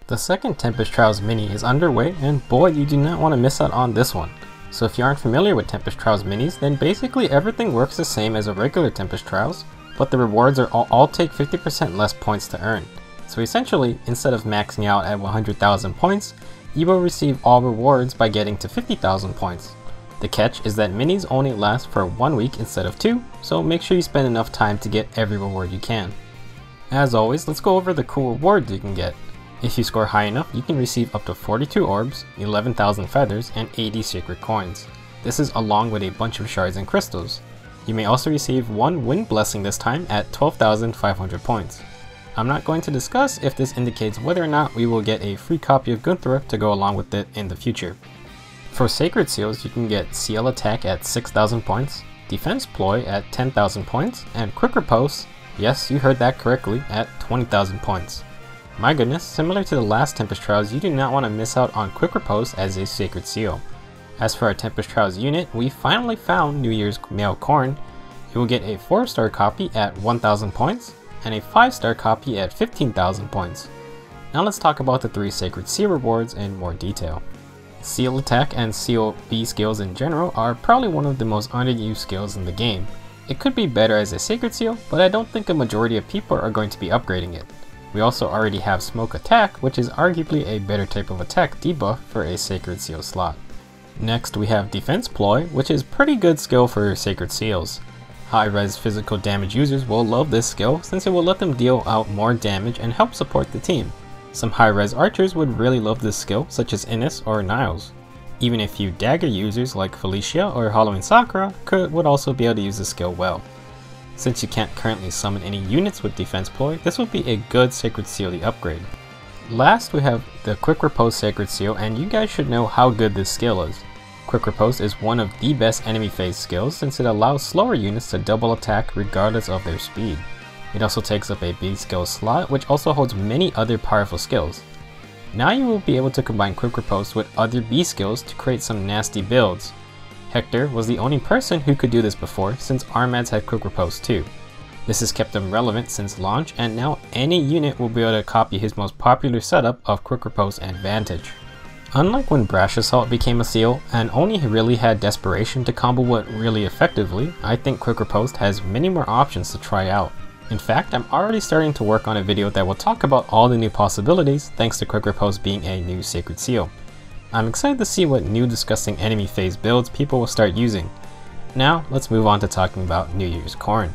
The second Tempest Trials Mini is underway, and boy, you do not want to miss out on this one. So if you aren't familiar with Tempest Trials Minis, then basically everything works the same as a regular Tempest Trials, but the rewards are all take 50% less points to earn. So essentially, instead of maxing out at 100,000 points, you will receive all rewards by getting to 50,000 points. The catch is that minis only last for 1 week instead of 2, so make sure you spend enough time to get every reward you can. As always, let's go over the cool rewards you can get. If you score high enough, you can receive up to 42 orbs, 11,000 feathers, and 80 sacred coins. This is along with a bunch of shards and crystals. You may also receive 1 wind blessing this time at 12,500 points. I'm not going to discuss if this indicates whether or not we will get a free copy of Gunther to go along with it in the future. For Sacred Seals, you can get Seal Attack at 6,000 points, Defense Ploy at 10,000 points, and Quick Riposte, yes, you heard that correctly, at 20,000 points. My goodness, similar to the last Tempest Trials, you do not want to miss out on Quick Riposte as a Sacred Seal. As for our Tempest Trials unit, we finally found Years Male Corrin. You will get a 4-star copy at 1,000 points, and a 5-star copy at 15,000 points. Now let's talk about the 3 Sacred Seal rewards in more detail. Seal Attack and Seal B skills in general are probably one of the most underused skills in the game. It could be better as a Sacred Seal, but I don't think a majority of people are going to be upgrading it. We also already have Smoke Attack, which is arguably a better type of attack debuff for a Sacred Seal slot. Next we have Defense Ploy, which is pretty good skill for Sacred Seals. High-res physical damage users will love this skill since it will let them deal out more damage and help support the team. Some high-res archers would really love this skill, such as Innes or Niles. Even a few dagger users like Felicia or Halloween Sakura would also be able to use this skill well. Since you can't currently summon any units with Defense Ploy, this would be a good Sacred Seal upgrade. Last we have the Quick Riposte Sacred Seal, and you guys should know how good this skill is. Quick Riposte is one of the best enemy phase skills since it allows slower units to double attack regardless of their speed. It also takes up a B skill slot, which also holds many other powerful skills. Now you will be able to combine Quick Riposte with other B skills to create some nasty builds. Hector was the only person who could do this before, since Armads had Quick Riposte too. This has kept him relevant since launch, and now any unit will be able to copy his most popular setup of Quick Riposte and Vantage. Unlike when Brash Assault became a seal, and only really had Desperation to combo it really effectively, I think Quick Riposte has many more options to try out. In fact, I'm already starting to work on a video that will talk about all the new possibilities thanks to Quick Riposte being a new Sacred Seal. I'm excited to see what new disgusting enemy phase builds people will start using. Now, let's move on to talking about Years Corrin.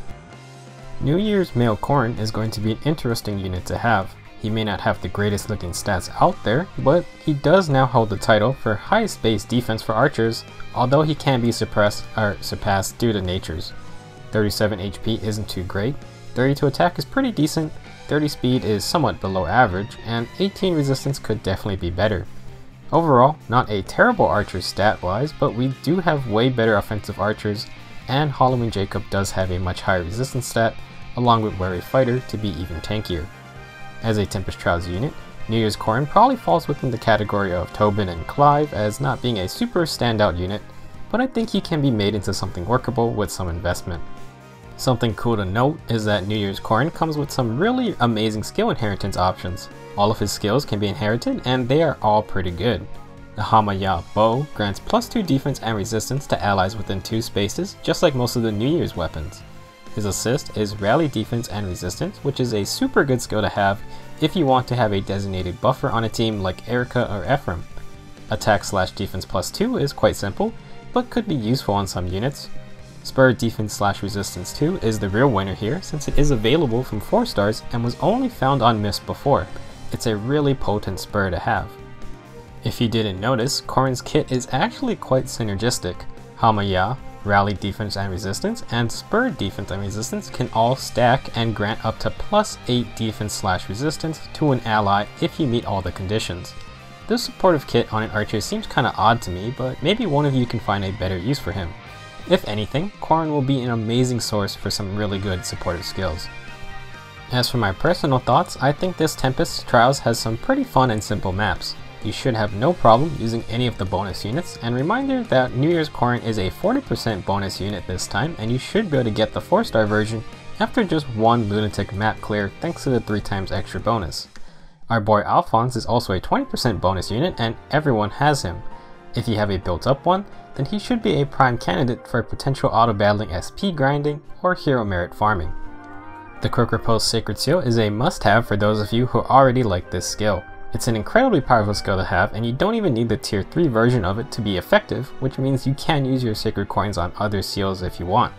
Years Male Corrin is going to be an interesting unit to have. He may not have the greatest looking stats out there, but he does now hold the title for highest base defense for archers, although he can be surpassed due to natures. 37 HP isn't too great, 32 attack is pretty decent, 30 speed is somewhat below average, and 18 resistance could definitely be better. Overall, not a terrible archer stat-wise, but we do have way better offensive archers, and Halloween Jacob does have a much higher resistance stat, along with Wary Fighter to be even tankier. As a Tempest Trials unit, Years Corrin probably falls within the category of Tobin and Clive as not being a super standout unit, but I think he can be made into something workable with some investment. Something cool to note is that Years Corrin comes with some really amazing skill inheritance options. All of his skills can be inherited, and they are all pretty good. The Hamaya bow grants +2 defense and resistance to allies within 2 spaces, just like most of the New Year's weapons. His assist is rally defense and resistance, which is a super good skill to have if you want to have a designated buffer on a team like Erica or Ephraim. Attack/defense +2 is quite simple, but could be useful on some units. Spur defense/resistance 2 is the real winner here since it is available from 4 stars and was only found on Mist before. It's a really potent spur to have. If you didn't notice, Corrin's kit is actually quite synergistic. Hamaya, Rally defense and resistance, and Spur defense and resistance can all stack and grant up to +8 defense/resistance to an ally if you meet all the conditions. This supportive kit on an archer seems kinda odd to me, but maybe one of you can find a better use for him. If anything, Corrin will be an amazing source for some really good supportive skills. As for my personal thoughts, I think this Tempest Trials has some pretty fun and simple maps. You should have no problem using any of the bonus units, and reminder that Years Corrin is a 40% bonus unit this time, and you should be able to get the 4-star version after just one lunatic map clear thanks to the 3x extra bonus. Our boy Alphonse is also a 20% bonus unit and everyone has him. If you have a built up one, then he should be a prime candidate for potential auto-battling SP grinding or hero merit farming. The quick Riposte Sacred Seal is a must-have for those of you who already like this skill. It's an incredibly powerful skill to have, and you don't even need the tier 3 version of it to be effective, which means you can use your sacred coins on other seals if you want.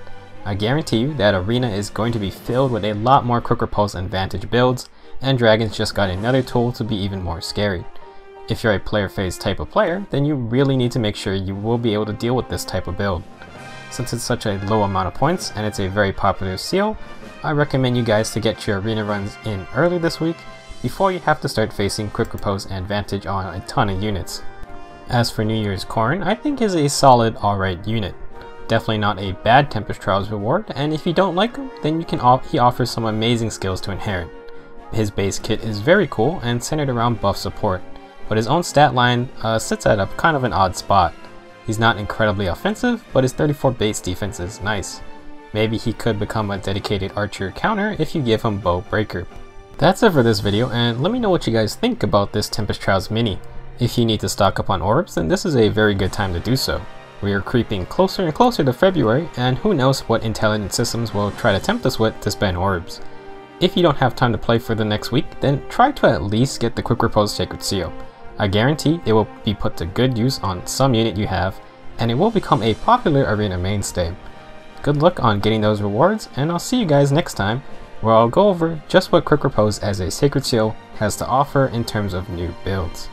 I guarantee you that Arena is going to be filled with a lot more quick Riposte and Vantage builds, and Dragons just got another tool to be even more scary. If you're a player phase type of player, then you really need to make sure you will be able to deal with this type of build. Since it's such a low amount of points and it's a very popular seal, I recommend you guys to get your arena runs in early this week before you have to start facing quick Riposte and Vantage on a ton of units. As for Years Male Corrin, I think is a solid alright unit. Definitely not a bad Tempest Trials reward, and if you don't like him, then he offers some amazing skills to inherit. His base kit is very cool and centered around buff support, but his own stat line sits at a kind of an odd spot. He's not incredibly offensive, but his 34 base defense is nice. Maybe he could become a dedicated archer counter if you give him bow breaker. That's it for this video, and let me know what you guys think about this Tempest Trials Mini. If you need to stock up on orbs, then this is a very good time to do so. We are creeping closer and closer to February, and who knows what intelligent systems will try to tempt us with to spend orbs. If you don't have time to play for the next week, then try to at least get the quick Riposte Sacred Seal. I guarantee it will be put to good use on some unit you have, and it will become a popular arena mainstay. Good luck on getting those rewards, and I'll see you guys next time, where I'll go over just what quick Riposte as a Sacred Seal has to offer in terms of new builds.